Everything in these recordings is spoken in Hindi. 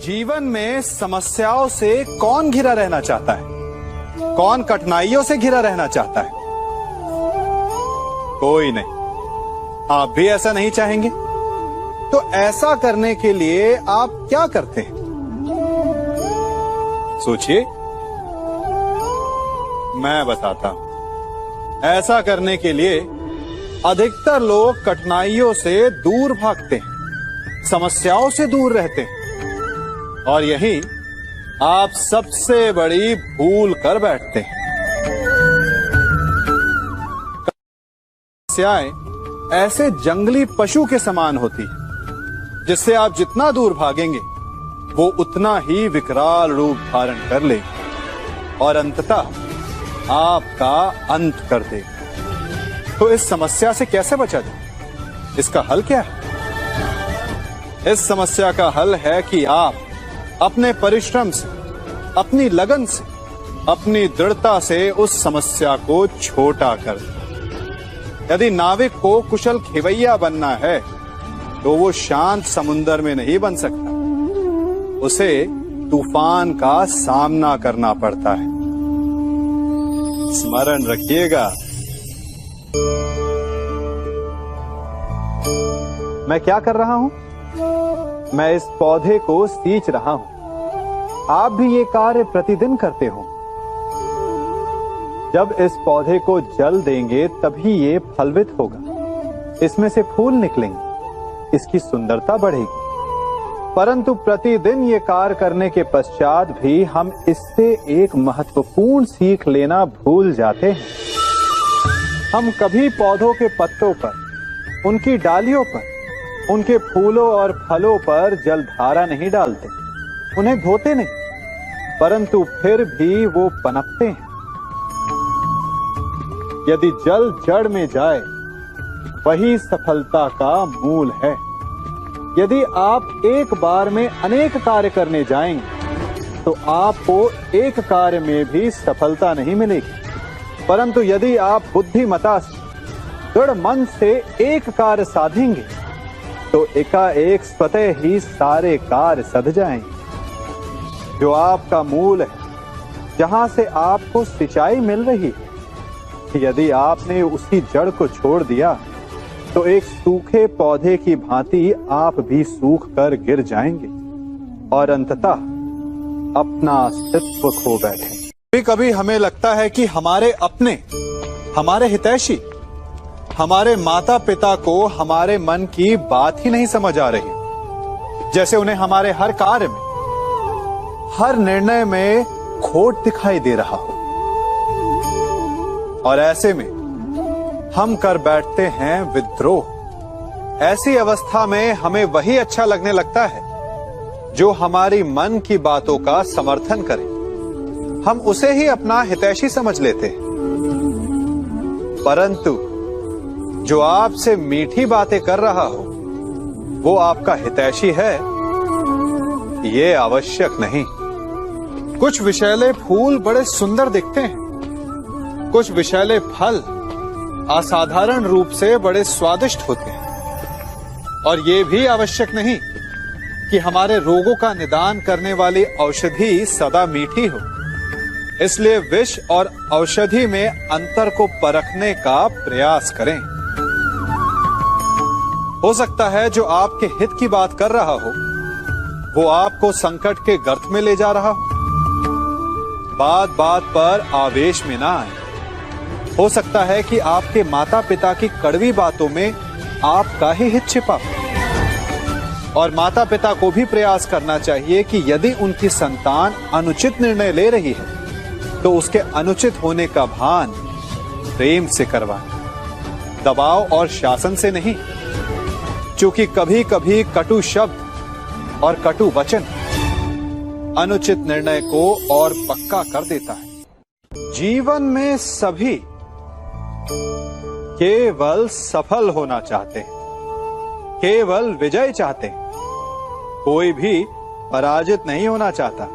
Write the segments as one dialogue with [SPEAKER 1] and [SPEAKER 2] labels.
[SPEAKER 1] जीवन में समस्याओं से कौन घिरा रहना चाहता है? कौन कठिनाइयों से घिरा रहना चाहता है? कोई नहीं। आप भी ऐसा नहीं चाहेंगे? तो ऐसा करने के लिए आप क्या करते हैं? सोचिए, मैं बताता हूं। ऐसा करने के लिए अधिकतर लोग कठिनाइयों से दूर भागते हैं, समस्याओं से दूर रहते हैं, और यही आप सबसे बड़ी भूल कर बैठते हैं। समस्याएं ऐसे जंगली पशु के समान होती है, जिससे आप जितना दूर भागेंगे वो उतना ही विकराल रूप धारण कर लेगी और अंततः आपका अंत कर देगी। तो इस समस्या से कैसे बचा जाए? इसका हल क्या है? इस समस्या का हल है कि आप अपने परिश्रम से, अपनी लगन से, अपनी दृढ़ता से उस समस्या को छोटा कर दें। यदि नाविक को कुशल खेवैया बनना है तो वो शांत समुद्र में नहीं बन सकता, उसे तूफान का सामना करना पड़ता है। स्मरण रखिएगा। मैं क्या कर रहा हूं? मैं इस पौधे को सींच रहा हूं। आप भी ये कार्य प्रतिदिन करते हो। जब इस पौधे को जल देंगे तभी ये फलवित होगा, इसमें से फूल निकलेंगे, इसकी सुंदरता बढ़ेगी। परंतु प्रतिदिन ये कार्य करने के पश्चात भी हम इससे एक महत्वपूर्ण सीख लेना भूल जाते हैं। हम कभी पौधों के पत्तों पर, उनकी डालियों पर, उनके फूलों और फलों पर जलधारा नहीं डालते, उन्हें धोते नहीं, परंतु फिर भी वो पनपते हैं। यदि जल जड़ में जाए, वही सफलता का मूल है। यदि आप एक बार में अनेक कार्य करने जाएंगे तो आपको एक कार्य में भी सफलता नहीं मिलेगी, परंतु यदि आप बुद्धिमता से, दृढ़ मन से एक कार्य साधेंगे तो एकाएक स्वतः ही सारे कार्य सध जाएंगे। जो आपका मूल है, जहां से आपको सिंचाई मिल रही है, यदि आपने उसी जड़ को छोड़ दिया तो एक सूखे पौधे की भांति आप भी सूख कर गिर जाएंगे और अंततः अपना अस्तित्व खो बैठे। कभी कभी हमें लगता है कि हमारे अपने, हमारे हितैषी, हमारे माता पिता को हमारे मन की बात ही नहीं समझ आ रही, जैसे उन्हें हमारे हर कार्य में, हर निर्णय में खोट दिखाई दे रहा हो। और ऐसे में हम कर बैठते हैं विद्रोह। ऐसी अवस्था में हमें वही अच्छा लगने लगता है जो हमारी मन की बातों का समर्थन करे। हम उसे ही अपना हितैषी समझ लेते हैं। परंतु जो आपसे मीठी बातें कर रहा हो वो आपका हितैषी है, ये आवश्यक नहीं। कुछ विषैले फूल बड़े सुंदर दिखते हैं, कुछ विषैले फल असाधारण रूप से बड़े स्वादिष्ट होते हैं, और ये भी आवश्यक नहीं कि हमारे रोगों का निदान करने वाली औषधि सदा मीठी हो। इसलिए विष और औषधि में अंतर को परखने का प्रयास करें। हो सकता है जो आपके हित की बात कर रहा हो वो आपको संकट के गर्त में ले जा रहा हो। बात बात पर आवेश में ना आए। हो सकता है कि आपके माता पिता की कड़वी बातों में आपका ही हित छिपा हो, और माता पिता को भी प्रयास करना चाहिए कि यदि उनकी संतान अनुचित निर्णय ले रही है तो उसके अनुचित होने का भान प्रेम से करवाएं, दबाव और शासन से नहीं। क्योंकि कभी कभी कटु शब्द और कटु वचन अनुचित निर्णय को और पक्का कर देता है। जीवन में सभी केवल सफल होना चाहते हैं, केवल विजय चाहते हैं। कोई भी पराजित नहीं होना चाहता,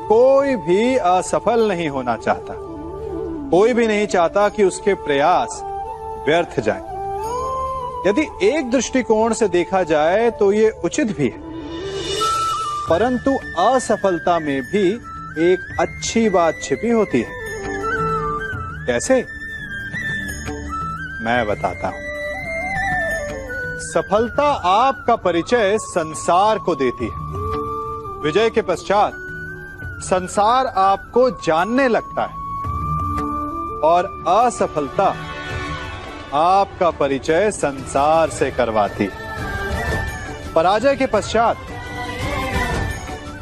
[SPEAKER 1] कोई भी असफल नहीं होना चाहता, कोई भी नहीं चाहता कि उसके प्रयास व्यर्थ जाएं। यदि एक दृष्टिकोण से देखा जाए तो ये उचित भी है, परंतु असफलता में भी एक अच्छी बात छिपी होती है। कैसे? मैं बताता हूं। सफलता आपका परिचय संसार को देती है। विजय के पश्चात संसार आपको जानने लगता है और असफलता आपका परिचय संसार से करवाती है। पराजय के पश्चात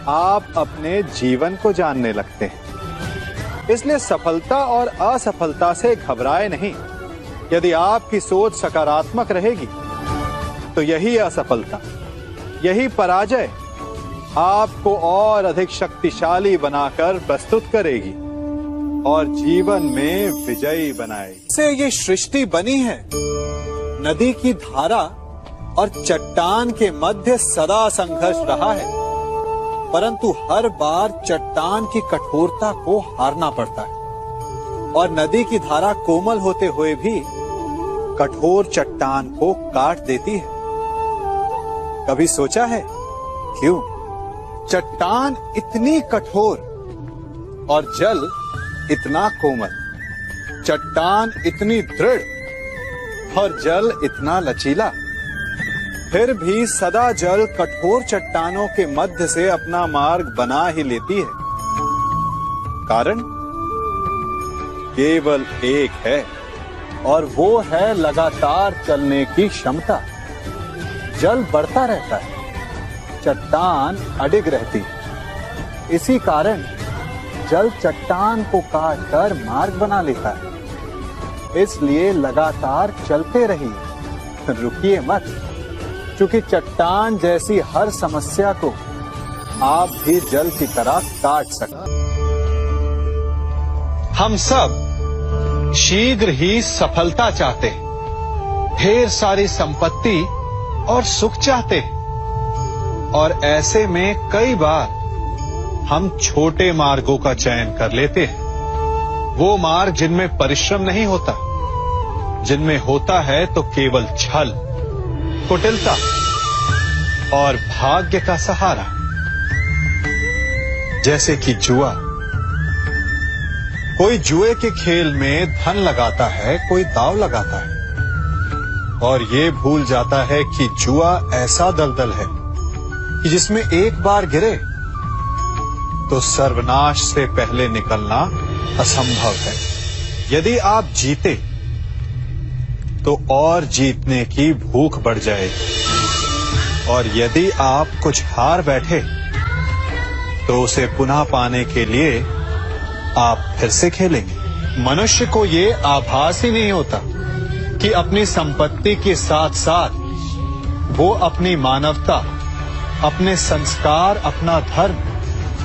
[SPEAKER 1] आप अपने जीवन को जानने लगते हैं। इसलिए सफलता और असफलता से घबराए नहीं। यदि आपकी सोच सकारात्मक रहेगी तो यही असफलता, यही पराजय आपको और अधिक शक्तिशाली बनाकर प्रस्तुत करेगी और जीवन में विजयी बनाएगी। से ये सृष्टि बनी है। नदी की धारा और चट्टान के मध्य सदा संघर्ष रहा है, परंतु हर बार चट्टान की कठोरता को हारना पड़ता है और नदी की धारा कोमल होते हुए भी कठोर चट्टान को काट देती है। कभी सोचा है क्यों चट्टान इतनी कठोर और जल इतना कोमल, चट्टान इतनी दृढ़ और जल इतना लचीला, फिर भी सदा जल कठोर चट्टानों के मध्य से अपना मार्ग बना ही लेती है? कारण केवल एक है और वो है लगातार चलने की क्षमता। जल बढ़ता रहता है, चट्टान अडिग रहती है। इसी कारण जल चट्टान को काटकर मार्ग बना लेता है। इसलिए लगातार चलते रहिए, रुकिए मत, क्योंकि चट्टान जैसी हर समस्या को आप भी जल की तरह काट सकते। हम सब शीघ्र ही सफलता चाहते हैं, ढेर सारी संपत्ति और सुख चाहते हैं, और ऐसे में कई बार हम छोटे मार्गों का चयन कर लेते हैं। वो मार्ग जिनमें परिश्रम नहीं होता, जिनमें होता है तो केवल छल, कुटिलता और भाग्य का सहारा। जैसे कि जुआ। कोई जुए के खेल में धन लगाता है, कोई दांव लगाता है और ये भूल जाता है कि जुआ ऐसा दलदल है कि जिसमें एक बार गिरे तो सर्वनाश से पहले निकलना असंभव है। यदि आप जीते तो और जीतने की भूख बढ़ जाएगी, और यदि आप कुछ हार बैठे तो उसे पुनः पाने के लिए आप फिर से खेलेंगे। मनुष्य को ये आभास ही नहीं होता कि अपनी संपत्ति के साथ साथ वो अपनी मानवता, अपने संस्कार, अपना धर्म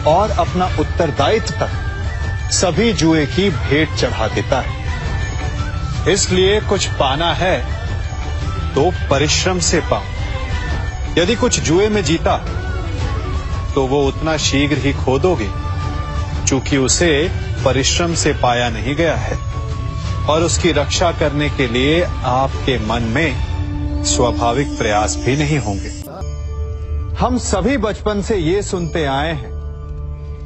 [SPEAKER 1] और अपना उत्तरदायित्व तक सभी जुए की भेंट चढ़ा देता है। इसलिए कुछ पाना है तो परिश्रम से पाओ। यदि कुछ जुए में जीता तो वो उतना शीघ्र ही खो दोगे, चूंकि उसे परिश्रम से पाया नहीं गया है और उसकी रक्षा करने के लिए आपके मन में स्वाभाविक प्रयास भी नहीं होंगे। हम सभी बचपन से ये सुनते आए हैं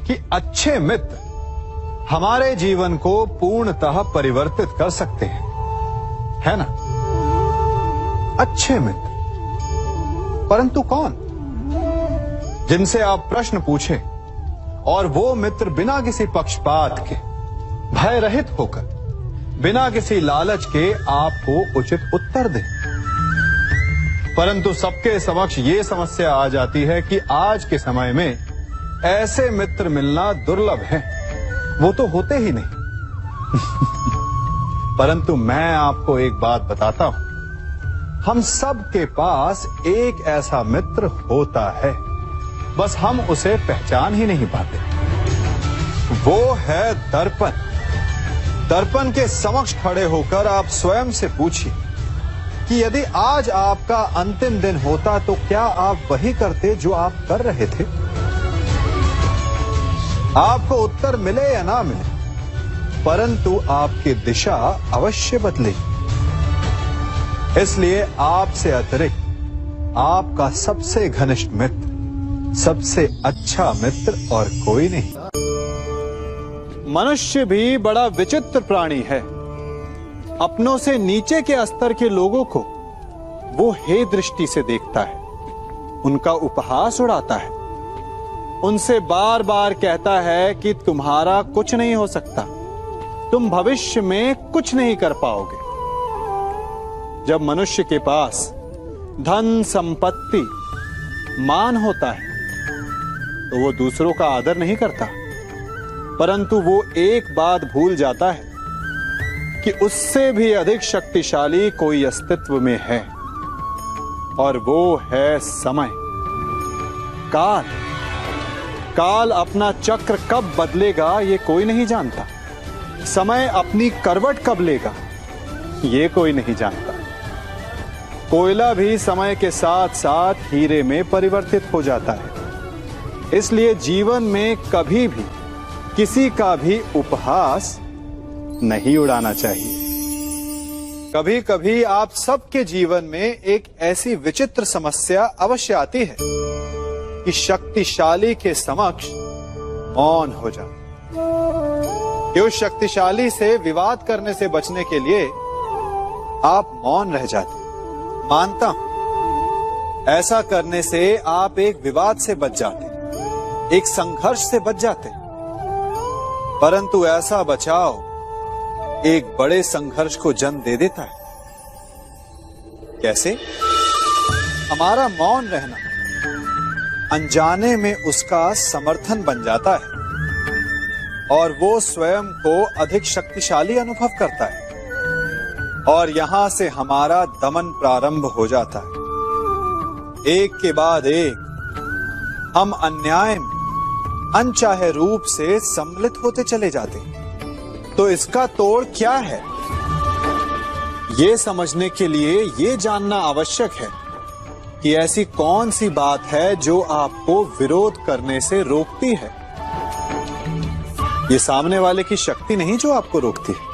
[SPEAKER 1] कि अच्छे मित्र हमारे जीवन को पूर्णतः परिवर्तित कर सकते हैं, है ना? अच्छे मित्र, परंतु कौन? जिनसे आप प्रश्न पूछें और वो मित्र बिना किसी पक्षपात के, भय रहित होकर, बिना किसी लालच के आपको उचित उत्तर दें। परंतु सबके समक्ष ये समस्या आ जाती है कि आज के समय में ऐसे मित्र मिलना दुर्लभ है, वो तो होते ही नहीं। परंतु मैं आपको एक बात बताता हूं, हम सब के पास एक ऐसा मित्र होता है, बस हम उसे पहचान ही नहीं पाते। वो है दर्पण। दर्पण के समक्ष खड़े होकर आप स्वयं से पूछिए कि यदि आज आपका अंतिम दिन होता तो क्या आप वही करते जो आप कर रहे थे? आपको उत्तर मिले या ना मिले, परंतु आपकी दिशा अवश्य बदलेगी। इसलिए आपसे अतिरिक्त आपका सबसे घनिष्ठ मित्र सबसे अच्छा मित्र और कोई नहीं। मनुष्य भी बड़ा विचित्र प्राणी है। अपनों से नीचे के स्तर के लोगों को वो हे दृष्टि से देखता है, उनका उपहास उड़ाता है, उनसे बार बार कहता है कि तुम्हारा कुछ नहीं हो सकता, तुम भविष्य में कुछ नहीं कर पाओगे। जब मनुष्य के पास धन, संपत्ति, मान होता है तो वो दूसरों का आदर नहीं करता, परंतु वो एक बात भूल जाता है कि उससे भी अधिक शक्तिशाली कोई अस्तित्व में है, और वो है समय। काल काल अपना चक्र कब बदलेगा ये कोई नहीं जानता। समय अपनी करवट कब लेगा ये कोई नहीं जानता। कोयला भी समय के साथ साथ हीरे में परिवर्तित हो जाता है। इसलिए जीवन में कभी भी किसी का भी उपहास नहीं उड़ाना चाहिए। कभी कभी आप सबके जीवन में एक ऐसी विचित्र समस्या अवश्य आती है कि शक्तिशाली के समक्ष मौन हो जाए। कि उस शक्तिशाली से विवाद करने से बचने के लिए आप मौन रह जाते। मानता हूं ऐसा करने से आप एक विवाद से बच जाते, एक संघर्ष से बच जाते, परंतु ऐसा बचाव एक बड़े संघर्ष को जन्म दे देता है। कैसे? हमारा मौन रहना अनजाने में उसका समर्थन बन जाता है और वो स्वयं को अधिक शक्तिशाली अनुभव करता है, और यहां से हमारा दमन प्रारंभ हो जाता है। एक के बाद एक हम अन्याय में अनचाहे रूप से सम्मिलित होते चले जाते हैं। तो इसका तोड़ क्या है? ये समझने के लिए ये जानना आवश्यक है कि ऐसी कौन सी बात है जो आपको विरोध करने से रोकती है। ये सामने वाले की शक्ति नहीं जो आपको रोकती है,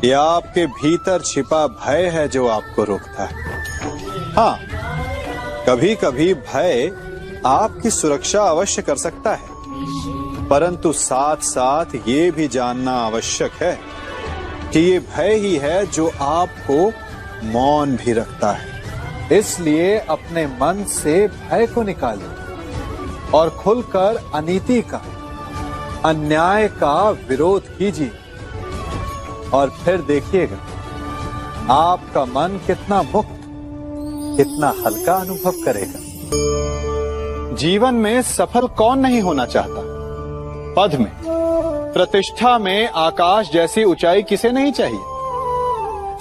[SPEAKER 1] ये आपके भीतर छिपा भय है जो आपको रोकता है। हाँ, कभी कभी भय आपकी सुरक्षा अवश्य कर सकता है, परंतु साथ साथ ये भी जानना आवश्यक है कि ये भय ही है जो आपको मौन भी रखता है। इसलिए अपने मन से भय को निकालिए और खुलकर अनीति का, अन्याय का विरोध कीजिए, और फिर देखिएगा आपका मन कितना मुक्त, कितना हल्का अनुभव करेगा। जीवन में सफल कौन नहीं होना चाहता? पद में, प्रतिष्ठा में आकाश जैसी ऊंचाई किसे नहीं चाहिए?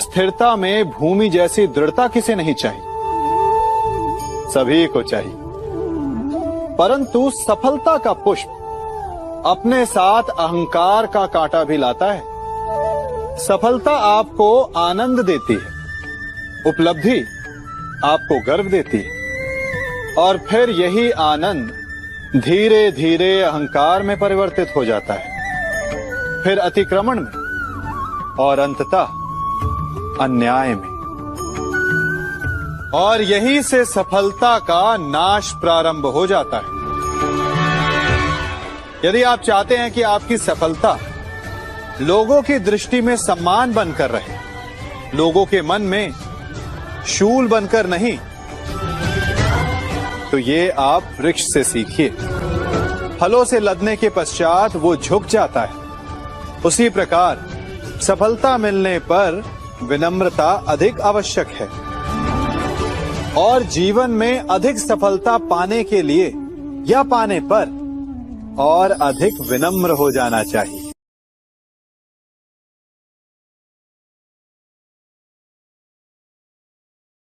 [SPEAKER 1] स्थिरता में भूमि जैसी दृढ़ता किसे नहीं चाहिए? सभी को चाहिए, परंतु सफलता का पुष्प अपने साथ अहंकार का कांटा भी लाता है। सफलता आपको आनंद देती है, उपलब्धि आपको गर्व देती है, और फिर यही आनंद धीरे धीरे अहंकार में परिवर्तित हो जाता है, फिर अतिक्रमण में, और अंततः अन्याय में। और यहीं से सफलता का नाश प्रारंभ हो जाता है। यदि आप चाहते हैं कि आपकी सफलता लोगों की दृष्टि में सम्मान बनकर रहे, लोगों के मन में शूल बनकर नहीं, तो ये आप वृक्ष से सीखिए। फलों से लदने के पश्चात वो झुक जाता है। उसी प्रकार सफलता मिलने पर विनम्रता अधिक आवश्यक है, और जीवन में अधिक सफलता पाने के लिए या पाने पर और अधिक विनम्र हो जाना चाहिए।